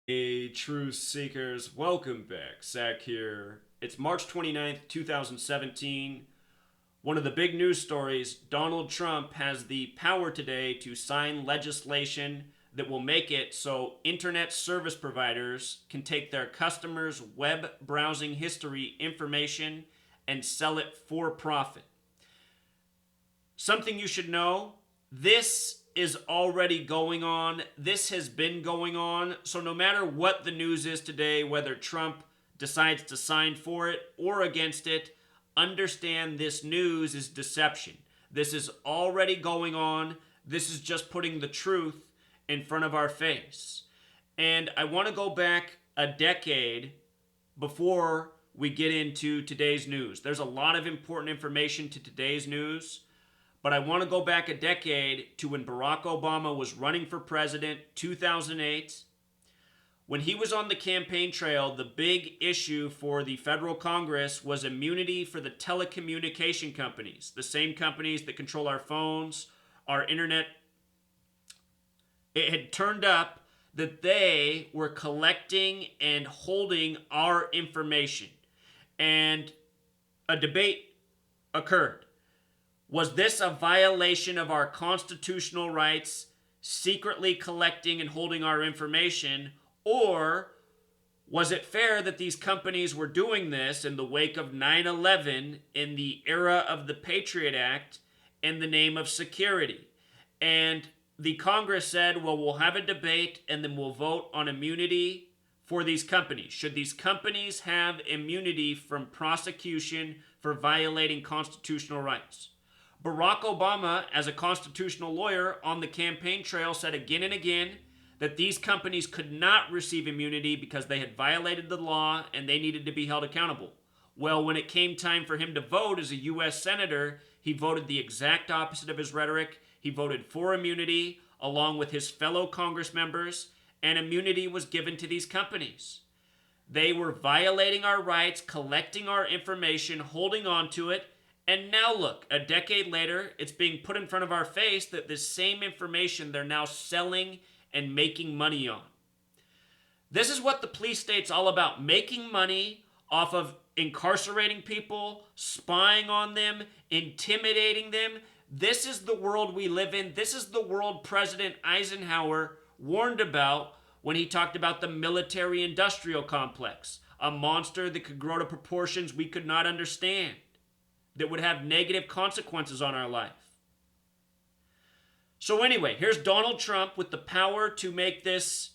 Hey, truth seekers, welcome back. Zach here. It's March 29th, 2017. One of the big news stories: Donald Trump has the power today to sign legislation that will make it so internet service providers can take their customers' web browsing history information and sell it for profit. Something you should know: this is already going on. This has been going on. So, no matter what the news is today, whether Trump decides to sign for it or against it, understand this news is deception. This is already going on. This is just putting the truth in front of our face. And I want to go back a decade before we get into today's news. There's a lot of important information to today's news. But I want to go back a decade to when Barack Obama was running for president, 2008. When he was on the campaign trail, the big issue for the federal Congress was immunity for the telecommunication companies, the same companies that control our phones, our internet. It had turned up that they were collecting and holding our information. And a debate occurred. Was this a violation of our constitutional rights, secretly collecting and holding our information, or was it fair that these companies were doing this in the wake of 9/11, in the era of the Patriot Act, in the name of security? And the Congress said, well, we'll have a debate and then we'll vote on immunity for these companies. Should these companies have immunity from prosecution for violating constitutional rights? Barack Obama, as a constitutional lawyer on the campaign trail, said again and again that these companies could not receive immunity because they had violated the law and they needed to be held accountable. Well, when it came time for him to vote as a U.S. Senator, he voted the exact opposite of his rhetoric. He voted for immunity along with his fellow Congress members, and immunity was given to these companies. They were violating our rights, collecting our information, holding on to it. And now look, a decade later, it's being put in front of our face that this same information they're now selling and making money on. This is what the police state's all about: making money off of incarcerating people, spying on them, intimidating them. This is the world we live in. This is the world President Eisenhower warned about when he talked about the military-industrial complex, a monster that could grow to proportions we could not understand, that would have negative consequences on our life. So anyway, here's Donald Trump with the power to make this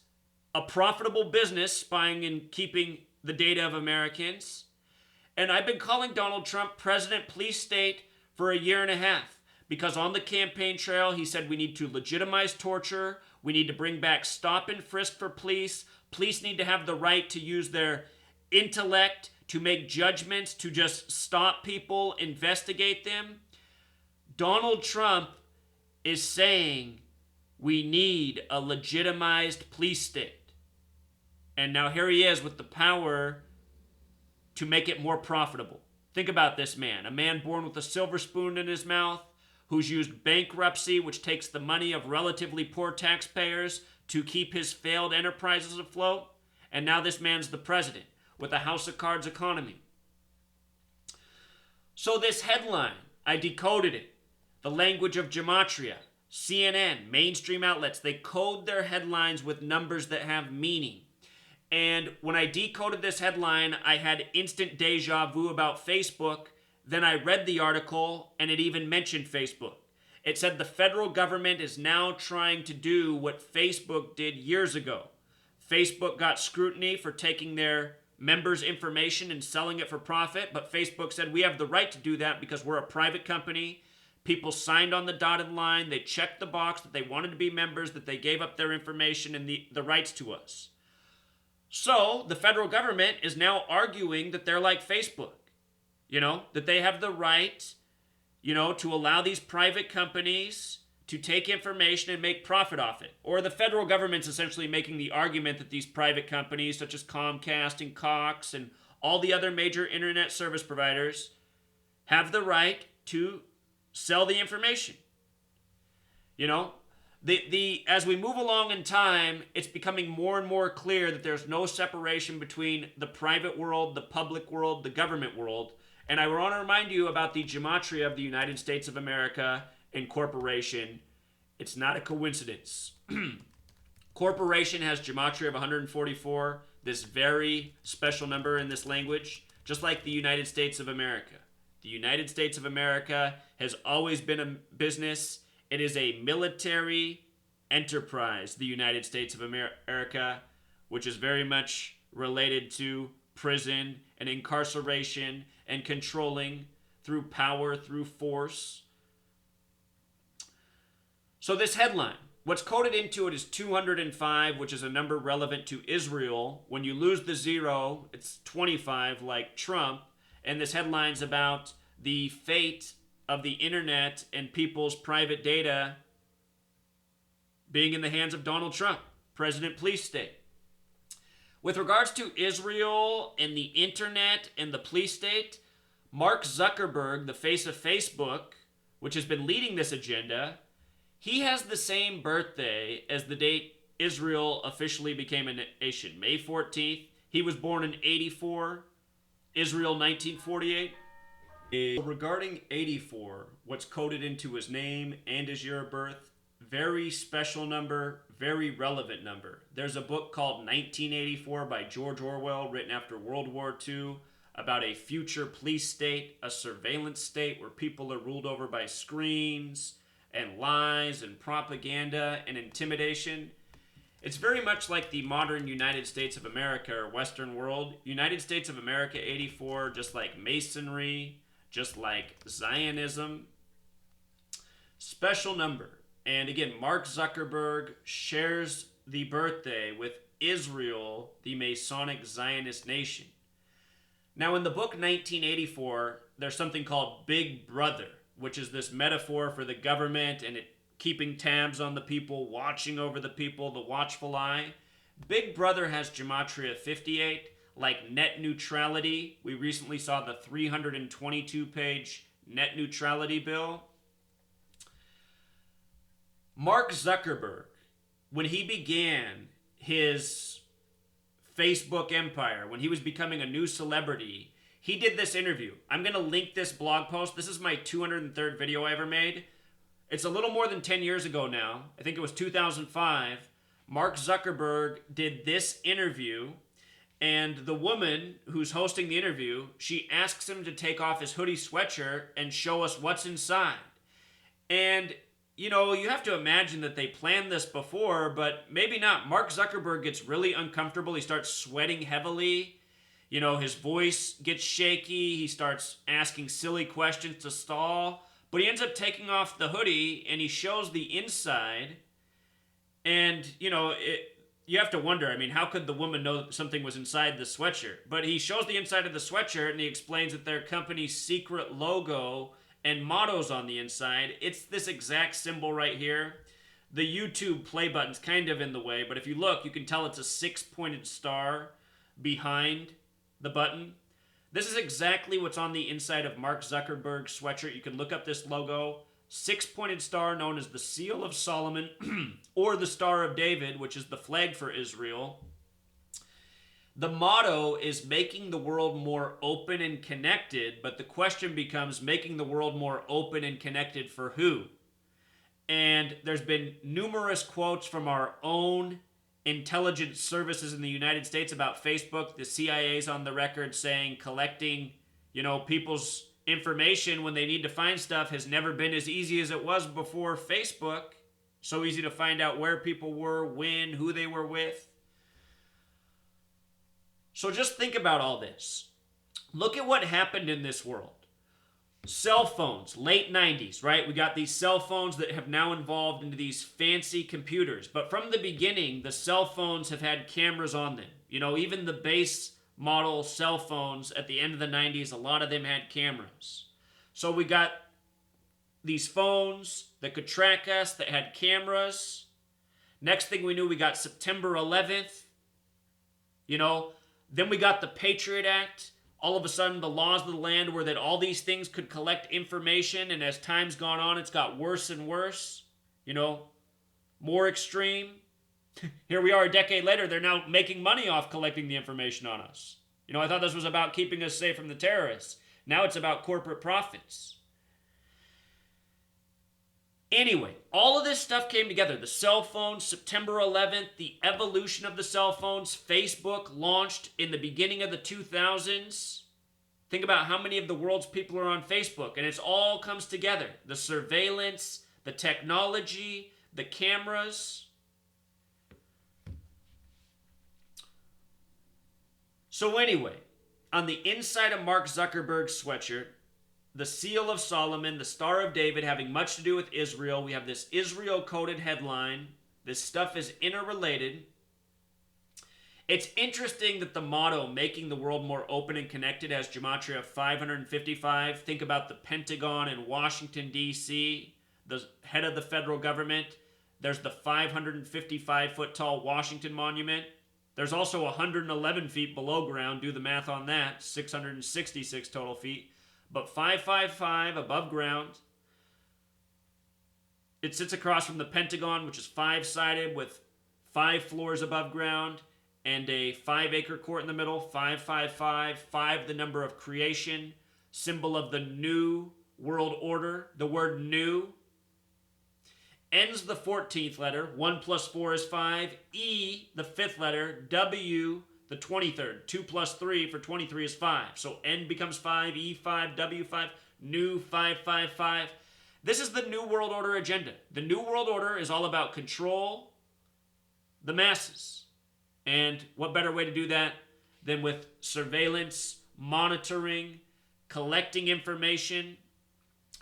a profitable business, spying and keeping the data of Americans. And I've been calling Donald Trump President Police State for a year and a half, because on the campaign trail he said we need to legitimize torture, we need to bring back stop and frisk for police, police need to have the right to use their intellect to make judgments, to just stop people, investigate them. Donald Trump is saying we need a legitimized police state. And now here he is with the power to make it more profitable. Think about this man, a man born with a silver spoon in his mouth, who's used bankruptcy, which takes the money of relatively poor taxpayers, to keep his failed enterprises afloat. And now this man's the president with a house of cards economy. So this headline, I decoded it. The language of gematria. CNN, mainstream outlets, they code their headlines with numbers that have meaning. And when I decoded this headline, I had instant deja vu about Facebook. Then I read the article and it even mentioned Facebook. It said the federal government is now trying to do what Facebook did years ago. Facebook got scrutiny for taking their members' information and selling it for profit, but Facebook said we have the right to do that because we're a private company. People signed on the dotted line, they checked the box that they wanted to be members, that they gave up their information and the rights to us. So the federal government is now arguing that they're like Facebook, that they have the right, to allow these private companies to take information and make profit off it. Or the federal government's essentially making the argument that these private companies such as Comcast and Cox and all the other major internet service providers have the right to sell the information. As we move along in time, it's becoming more and more clear that there's no separation between the private world, the public world, the government world. And I want to remind you about the gematria of the United States of America and corporation. It's not a coincidence. Corporation has gematria of 144, this very special number in this language, just like the United States of America. The United States of America has always been a business. It is a military enterprise, the United States of America, which is very much related to prison and incarceration and controlling through power, through force. So this headline, what's coded into it is 205, which is a number relevant to Israel. When you lose the zero, it's 25, like Trump. And this headline's about the fate of the internet and people's private data being in the hands of Donald Trump, President Police State. With regards to Israel and the internet and the police state, Mark Zuckerberg, the face of Facebook, which has been leading this agenda, he has the same birthday as the date Israel officially became a nation, May 14th. He was born in 84, Israel 1948. Regarding 84, what's coded into his name and his year of birth, very special number, very relevant number. There's a book called 1984 by George Orwell, written after World War II, about a future police state, a surveillance state where people are ruled over by screens and lies and propaganda and intimidation. It's very much like the modern United States of America or Western world. United States of America 84, just like Masonry, just like Zionism. Special number. And again, Mark Zuckerberg shares the birthday with Israel, the Masonic-Zionist nation. Now, in the book 1984, there's something called Big Brother, which is this metaphor for the government and it keeping tabs on the people, watching over the people, the watchful eye. Big Brother has gematria 58, like net neutrality. We recently saw the 322-page net neutrality bill. Mark Zuckerberg, when he began his Facebook empire, when he was becoming a new celebrity, he did this interview. I'm going to link this blog post. This is my 203rd video I ever made. It's a little more than 10 years ago now. I think it was 2005. Mark Zuckerberg did this interview, and the woman who's hosting the interview, she asks him to take off his hoodie sweatshirt and show us what's inside. And, you know, you have to imagine that they planned this before, but maybe not. Mark Zuckerberg gets really uncomfortable. He starts sweating heavily. You know, his voice gets shaky. He starts asking silly questions to stall. But he ends up taking off the hoodie and he shows the inside. And, you know, you have to wonder, I mean, how could the woman know that something was inside the sweatshirt? But he shows the inside of the sweatshirt and he explains that their company's secret logo and mottos on the inside. It's this exact symbol right here. The YouTube play button's kind of in the way, but if you look, you can tell it's a 6-pointed star behind the button. This is exactly what's on the inside of Mark Zuckerberg's sweatshirt. You can look up this logo. 6-pointed star known as the Seal of Solomon or the Star of David, which is the flag for Israel. The motto is making the world more open and connected, but the question becomes making the world more open and connected for who? And there's been numerous quotes from our own intelligence services in the United States about Facebook. The CIA's on the record saying collecting, you know, people's information when they need to find stuff has never been as easy as it was before Facebook. So easy to find out where people were, when, who they were with. So just think about all this. Look at what happened in this world. Cell phones, late 90s, right? We got these cell phones that have now evolved into these fancy computers. But from the beginning, the cell phones have had cameras on them. You know, even the base model cell phones at the end of the 90s, a lot of them had cameras. So we got these phones that could track us, that had cameras. Next thing we knew, we got September 11th. You know, then we got the Patriot Act. All of a sudden, the laws of the land were that all these things could collect information, and as time's gone on, it's got worse and worse. You know, More extreme, here we are a decade later, they're now making money off collecting the information on us. I thought this was about keeping us safe from the terrorists. Now it's about corporate profits. Anyway, all of this stuff came together. The cell phones, September 11th, the evolution of the cell phones. Facebook launched in the beginning of the 2000s. Think about how many of the world's people are on Facebook, and it all comes together. The surveillance, the technology, the cameras. So anyway, on the inside of Mark Zuckerberg's sweatshirt, the Seal of Solomon, the Star of David, having much to do with Israel. We have this Israel-coded headline. This stuff is interrelated. It's interesting that the motto, making the world more open and connected, has gematria 555. Think about the Pentagon in Washington, D.C., the head of the federal government. There's the 555-foot tall Washington Monument. There's also 111 feet below ground. Do the math on that. 666 total feet. But 555 above ground. It sits across from the Pentagon, which is 5-sided with 5 floors above ground and a 5-acre court in the middle. 555, 5 the number of creation, symbol of the new world order. The word new ends the 14th letter. 1 plus 4 is 5. E, the 5th letter. W, the 23rd. 2 plus 3 for 23 is 5. So N becomes 5, E5, W5, new 555. This is the New World Order agenda. The New World Order is all about control the masses. And what better way to do that than with surveillance, monitoring, collecting information?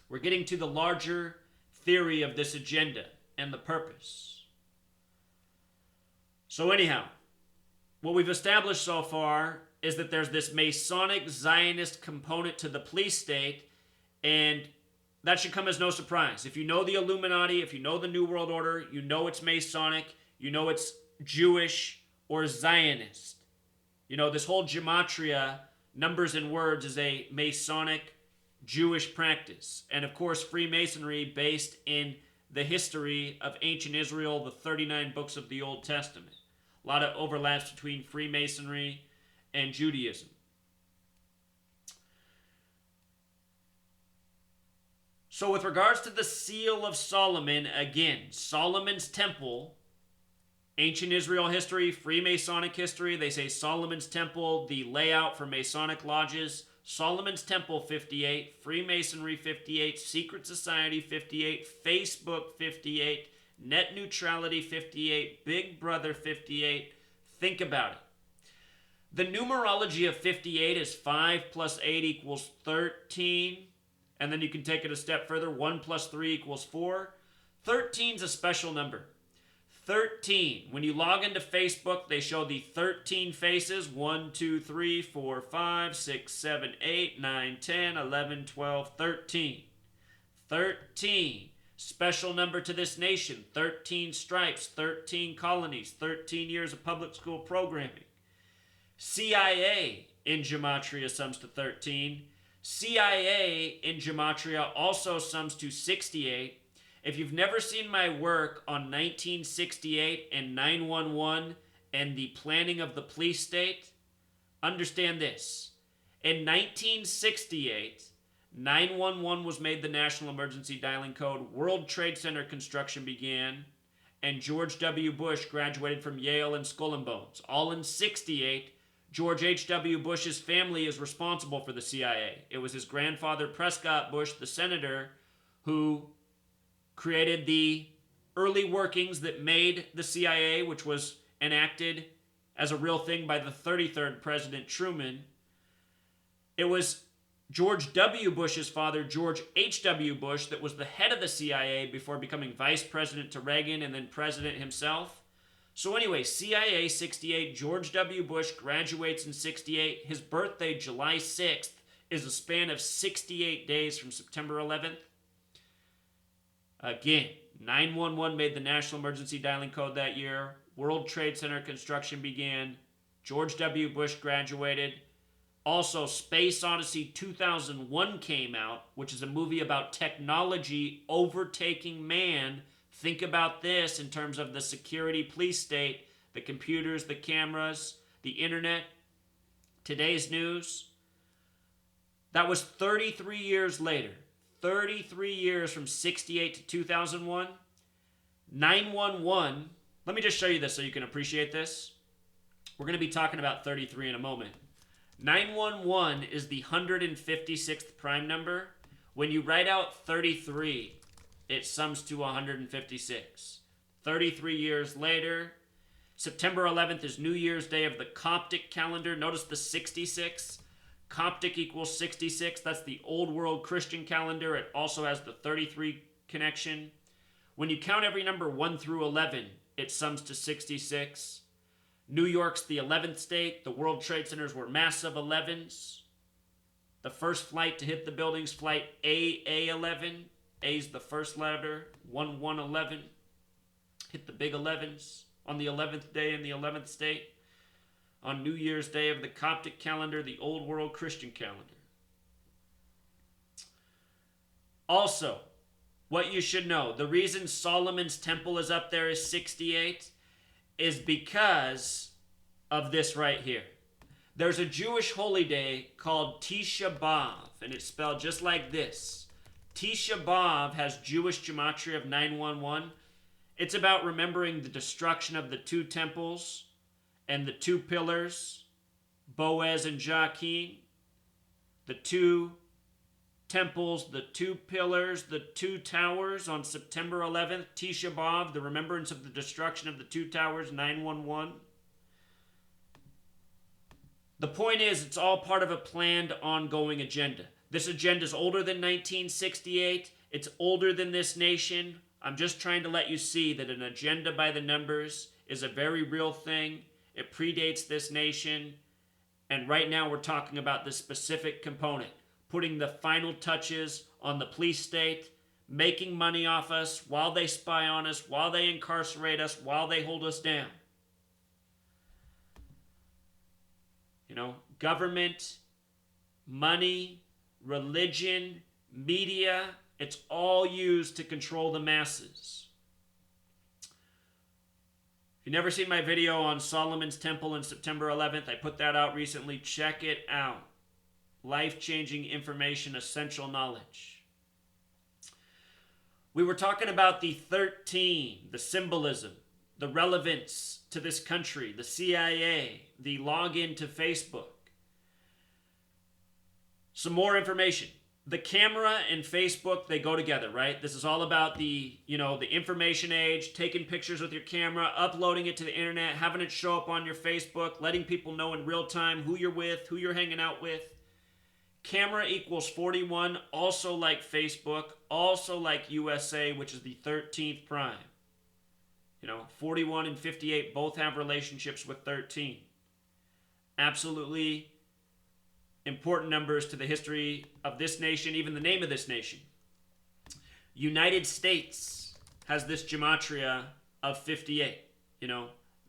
We're getting to the larger theory of this agenda and the purpose. So anyhow, what we've established so far is that there's this Masonic-Zionist component to the police state, and that should come as no surprise. If you know the Illuminati, if you know the New World Order, you know it's Masonic, you know it's Jewish or Zionist. This whole gematria, numbers and words, is a Masonic Jewish practice. And of course, Freemasonry based in the history of ancient Israel, the 39 books of the Old Testament. A lot of overlaps between Freemasonry and Judaism. So with regards to the Seal of Solomon, again, Solomon's Temple, ancient Israel history, Freemasonic history, they say Solomon's Temple, the layout for Masonic lodges, Solomon's Temple 58, Freemasonry 58, Secret Society 58, Facebook 58, Net Neutrality 58, Big Brother 58. Think about it. The numerology of 58 is 5 plus 8 equals 13. And then you can take it a step further. 1 plus 3 equals 4. 13 is a special number. 13. When you log into Facebook, they show the 13 faces. 1, 2, 3, 4, 5, 6, 7, 8, 9, 10, 11, 12, 13. 13. Special number to this nation. 13 stripes, 13 colonies, 13 years of public school programming. CIA in gematria sums to 13. CIA in gematria also sums to 68. If you've never seen my work on 1968 and 911 and the planning of the police state, understand this. In 1968, 911 was made the national emergency dialing code, World Trade Center construction began, and George W. Bush graduated from Yale and Skull and Bones. All in 68, George H.W. Bush's family is responsible for the CIA. It was his grandfather, Prescott Bush, the senator, who created the early workings that made the CIA, which was enacted as a real thing by the 33rd President Truman. It was George W. Bush's father, George H.W. Bush, that was the head of the CIA before becoming vice president to Reagan and then president himself. So anyway, CIA 68, George W. Bush graduates in 68. His birthday, July 6th, is a span of 68 days from September 11th. Again, 911 made the national emergency dialing code that year. World Trade Center construction began. George W. Bush graduated. Also, Space Odyssey 2001 came out, which is a movie about technology overtaking man Think about this in terms of the security police state, the computers, the cameras, the internet, today's news. That was 33 years later. 33 years from 68 to 2001. 911. Let me just show you this so you can appreciate this. We're going to be talking about 33 in a moment. 911 is the 156th prime number. When you write out 33, it sums to 156. 33 years later, September 11th is New Year's Day of the Coptic calendar. Notice the 66. Coptic equals 66. That's the Old World Christian calendar. It also has the 33 connection. When you count every number 1 through 11, it sums to 66. New York's the 11th state. The World Trade Centers were massive 11s. The first flight to hit the buildings, flight AA11. A's the first letter, 1111. Hit the big 11s on the 11th day in the 11th state. On New Year's Day of the Coptic calendar, the Old World Christian calendar. Also, what you should know, the reason Solomon's temple is up there is 68 is because of this right here. There's a Jewish holy day called Tisha B'Av, and it's spelled just like this. Tisha B'Av has Jewish gematria of 911. It's about remembering the destruction of the two temples and the two pillars, Boaz and Jachin, the two temples, the two pillars, the two towers on September 11th, Tisha B'Av, the remembrance of the destruction of the two towers, 911. The point is, it's all part of a planned, ongoing agenda. This agenda is older than 1968. It's older than this nation. I'm just trying to let you see that an agenda by the numbers is a very real thing. It predates this nation. And right now we're talking about this specific component, putting the final touches on the police state, making money off us while they spy on us, while they incarcerate us, while they hold us down. You know, government, money, religion, media, it's all used to control the masses. If you've never seen my video on Solomon's Temple on September 11th, I put that out recently. Check it out. Life-changing information, essential knowledge. We were talking about the 13, the symbolism, the relevance to this country, the CIA, the login to Facebook. Some more information. The camera and Facebook, they go together, right? This is all about the information age, taking pictures with your camera, uploading it to the internet, having it show up on your Facebook, letting people know in real time who you're with, who you're hanging out with. Camera equals 41, also like Facebook, also like USA, which is the 13th prime. 41 and 58 both have relationships with 13. Absolutely important numbers to the history of this nation, even the name of this nation. United States has this gematria of 58.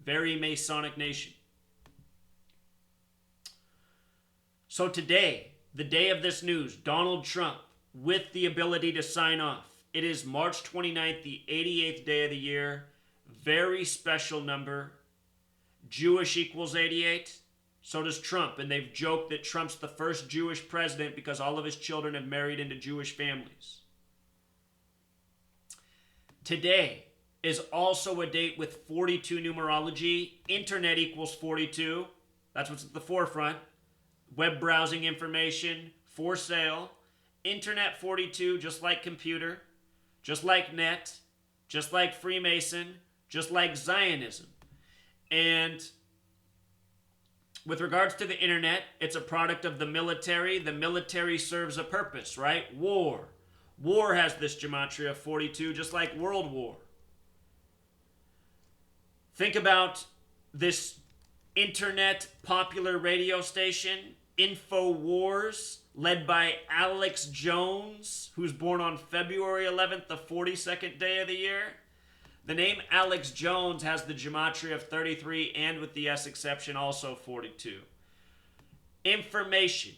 Very Masonic nation. So today, the day of this news, Donald Trump with the ability to sign off. It is March 29th, the 88th day of the year. Very special number. Jewish equals 88. So does Trump. And they've joked that Trump's the first Jewish president because all of his children have married into Jewish families. Today is also a date with 42 numerology. Internet equals 42. That's what's at the forefront. Web browsing information for sale. Internet 42, just like computer, just like net, just like Freemason, just like Zionism. And with regards to the internet, it's a product of the military. The military serves a purpose, right? War. War has this gematria of 42, just like World War. Think about this internet popular radio station, InfoWars, led by Alex Jones, who's born on February 11th, the 42nd day of the year. The name Alex Jones has the gematria of 33 and with the S exception also 42. Information.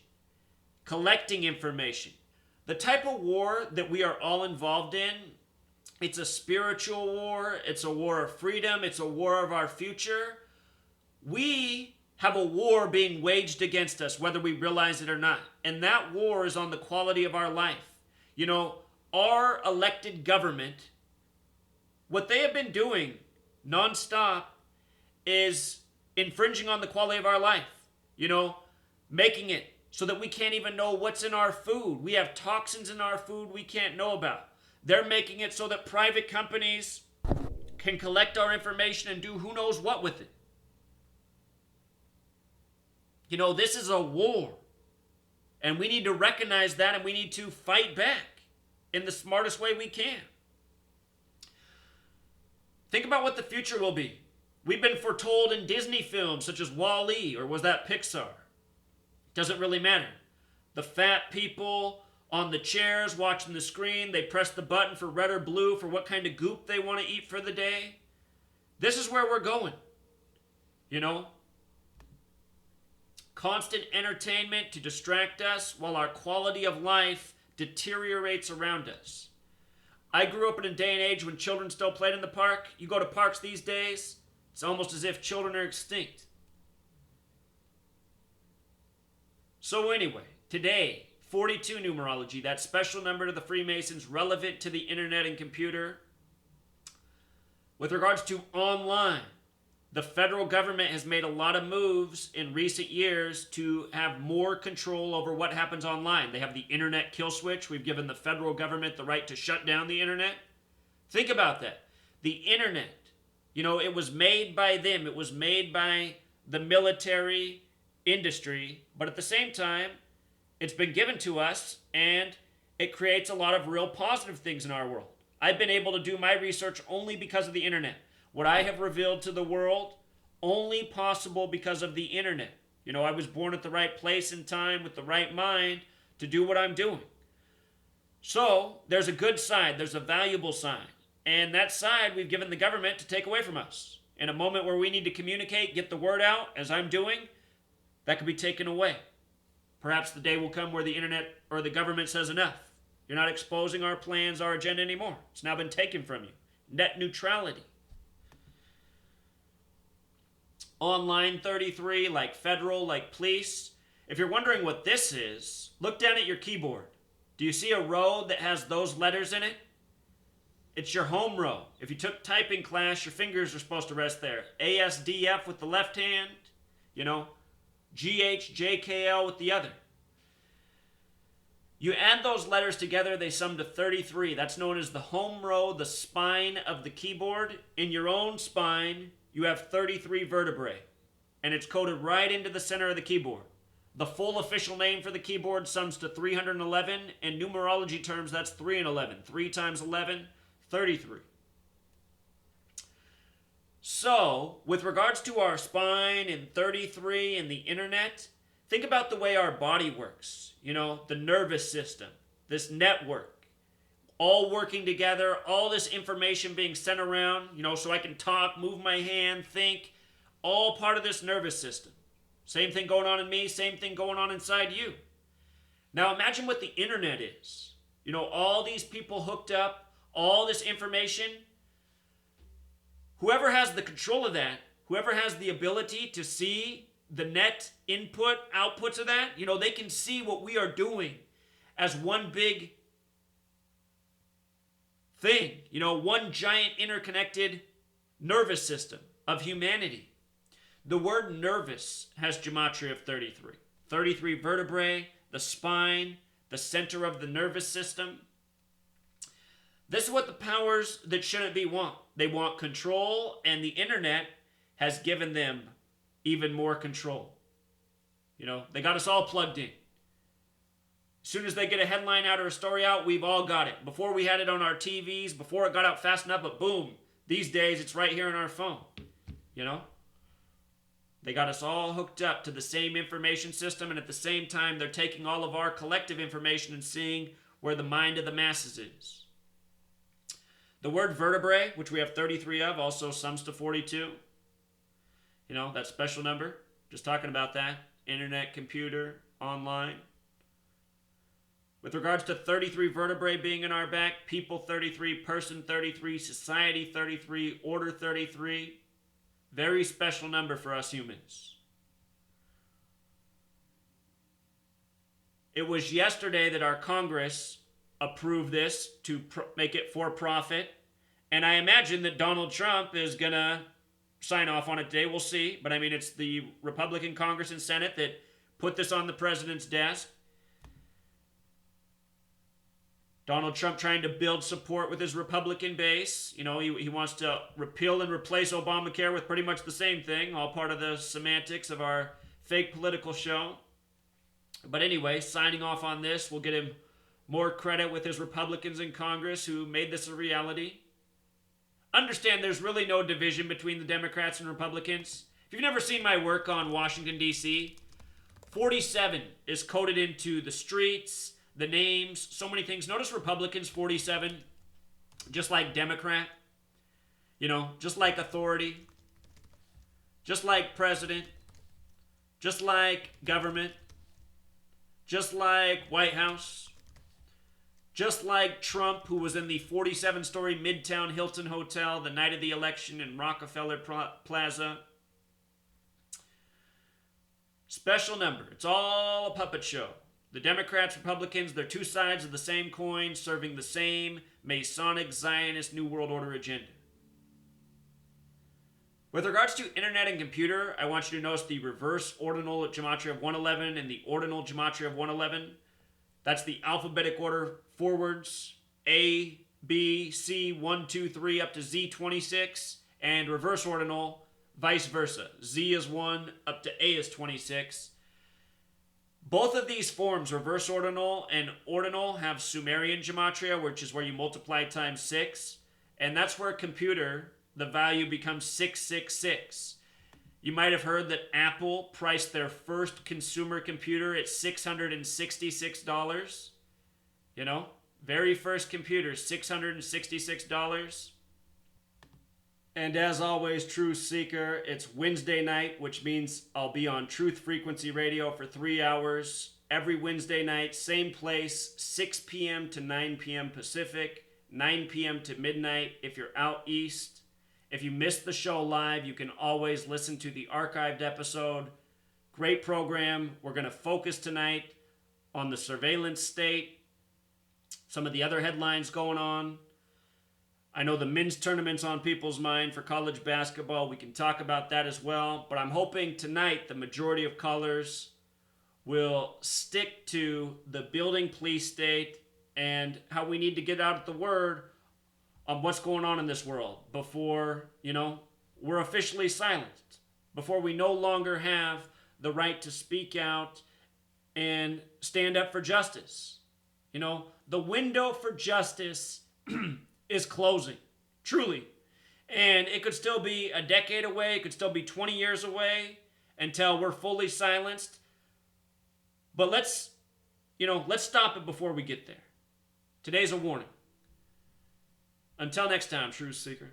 Collecting information. The type of war that we are all involved in It's a spiritual war. It's a war of freedom. It's a war of our future. We have a war being waged against us, whether we realize it or not. And that war is on the quality of our life. You know, our elected government, what they have been doing nonstop is infringing on the quality of our life. You know, making it so that we can't even know what's in our food. We have toxins in our food we can't know about. They're making it so that private companies can collect our information and do who knows what with it. You know, this is a war. And we need to recognize that, and we need to fight back in the smartest way we can. Think about what the future will be. We've been foretold in Disney films such as Wall-E, or was that Pixar? Doesn't really matter. The fat people on the chairs watching the screen, they press the button for red or blue for what kind of goop they want to eat for the day. This is where we're going. You know? Constant entertainment to distract us while our quality of life deteriorates around us. I grew up in a day and age when children still played in the park. You go to parks these days, it's almost as if children are extinct. So anyway, today, 42 numerology, that special number to the Freemasons relevant to the internet and computer. With regards to online, the federal government has made a lot of moves in recent years to have more control over what happens online. They have the internet kill switch. We've given the federal government the right to shut down the internet. Think about that. The internet, you know, it was made by them. It was made by the military industry. But at the same time, it's been given to us, and it creates a lot of real positive things in our world. I've been able to do my research only because of the internet. What I have revealed to the world, only possible because of the internet. You know, I was born at the right place and time with the right mind to do what I'm doing. So, there's a good side, there's a valuable side. And that side we've given the government to take away from us. In a moment where we need to communicate, get the word out, as I'm doing, that could be taken away. Perhaps the day will come where the internet or the government says enough. You're not exposing our plans, our agenda anymore. It's now been taken from you. Net neutrality. Online 33, like federal, like police. If you're wondering what this is, look down at your keyboard. Do you see a row that has those letters in it? It's your home row. If you took typing class, your fingers are supposed to rest there. ASDF with the left hand, you know, GHJKL with the other. You add those letters together, they sum to 33. That's known as the home row, the spine of the keyboard. In your own spine, you have 33 vertebrae, and it's coded right into the center of the keyboard. The full official name for the keyboard sums to 311. In numerology terms, that's 3 and 11. 3 times 11, 33. So, with regards to our spine and 33 and the internet, think about the way our body works. You know, the nervous system, this network. All working together, all this information being sent around, you know, so I can talk, move my hand, think, all part of this nervous system. Same thing going on in me, same thing going on inside you. Now imagine what the internet is. You know, all these people hooked up, all this information. Whoever has the control of that, whoever has the ability to see the net input, outputs of that, you know, they can see what we are doing as one big thing, you know, one giant interconnected nervous system of humanity. The word nervous has gematria of 33. 33 vertebrae, the spine, the center of the nervous system. This is what the powers that shouldn't be want. They want control, and the internet has given them even more control. You know, they got us all plugged in. As soon as they get a headline out or a story out, we've all got it. Before we had it on our TVs, before it got out fast enough, but boom, these days it's right here on our phone. You know? They got us all hooked up to the same information system, and at the same time, they're taking all of our collective information and seeing where the mind of the masses is. The word vertebrae, which we have 33 of, also sums to 42. You know, that special number. Just talking about that. Internet, computer, online. With regards to 33 vertebrae being in our back, people 33, person 33, society 33, order 33. Very special number for us humans. It was yesterday that our Congress approved this to make it for profit. And I imagine that Donald Trump is going to sign off on it today. We'll see. But I mean, it's the Republican Congress and Senate that put this on the president's desk. Donald Trump trying to build support with his Republican base. You know, he wants to repeal and replace Obamacare with pretty much the same thing, all part of the semantics of our fake political show. But anyway, signing off on this will get him more credit with his Republicans in Congress who made this a reality. Understand there's really no division between the Democrats and Republicans. If you've never seen my work on Washington, D.C., 47 is coded into the streets, the names, so many things. Notice Republicans, 47, just like Democrat, you know, just like authority, just like president, just like government, just like White House, just like Trump, who was in the 47-story Midtown Hilton Hotel the night of the election in Rockefeller Plaza. Special number. It's all a puppet show. The Democrats, Republicans, they're two sides of the same coin, serving the same Masonic-Zionist New World Order agenda. With regards to internet and computer, I want you to notice the reverse ordinal gematria of 111 and the ordinal gematria of 111. That's the alphabetic order forwards, A, B, C, 1, 2, 3, up to Z, 26, and reverse ordinal, vice versa. Z is 1, up to A is 26. Both of these forms, reverse ordinal and ordinal, have Sumerian gematria, which is where you multiply times 6. And that's where a computer, the value becomes 666. You might have heard that Apple priced their first consumer computer at $666. You know, very first computer, $666. And as always, Truth Seeker, it's Wednesday night, which means I'll be on Truth Frequency Radio for 3 hours. Every Wednesday night, same place, 6 p.m. to 9 p.m. Pacific, 9 p.m. to midnight if you're out east. If you missed the show live, you can always listen to the archived episode. Great program. We're going to focus tonight on the surveillance state, some of the other headlines going on. I know the men's tournament's on people's mind for college basketball. We can talk about that as well. But I'm hoping tonight the majority of callers will stick to the building police state and how we need to get out the word on what's going on in this world before, you know, we're officially silenced, before we no longer have the right to speak out and stand up for justice. You know, the window for justice is closing, truly. And it could still be a decade away, it could still be 20 years away until we're fully silenced. But let's stop it before we get there. Today's a warning. Until next time, Truth Seeker.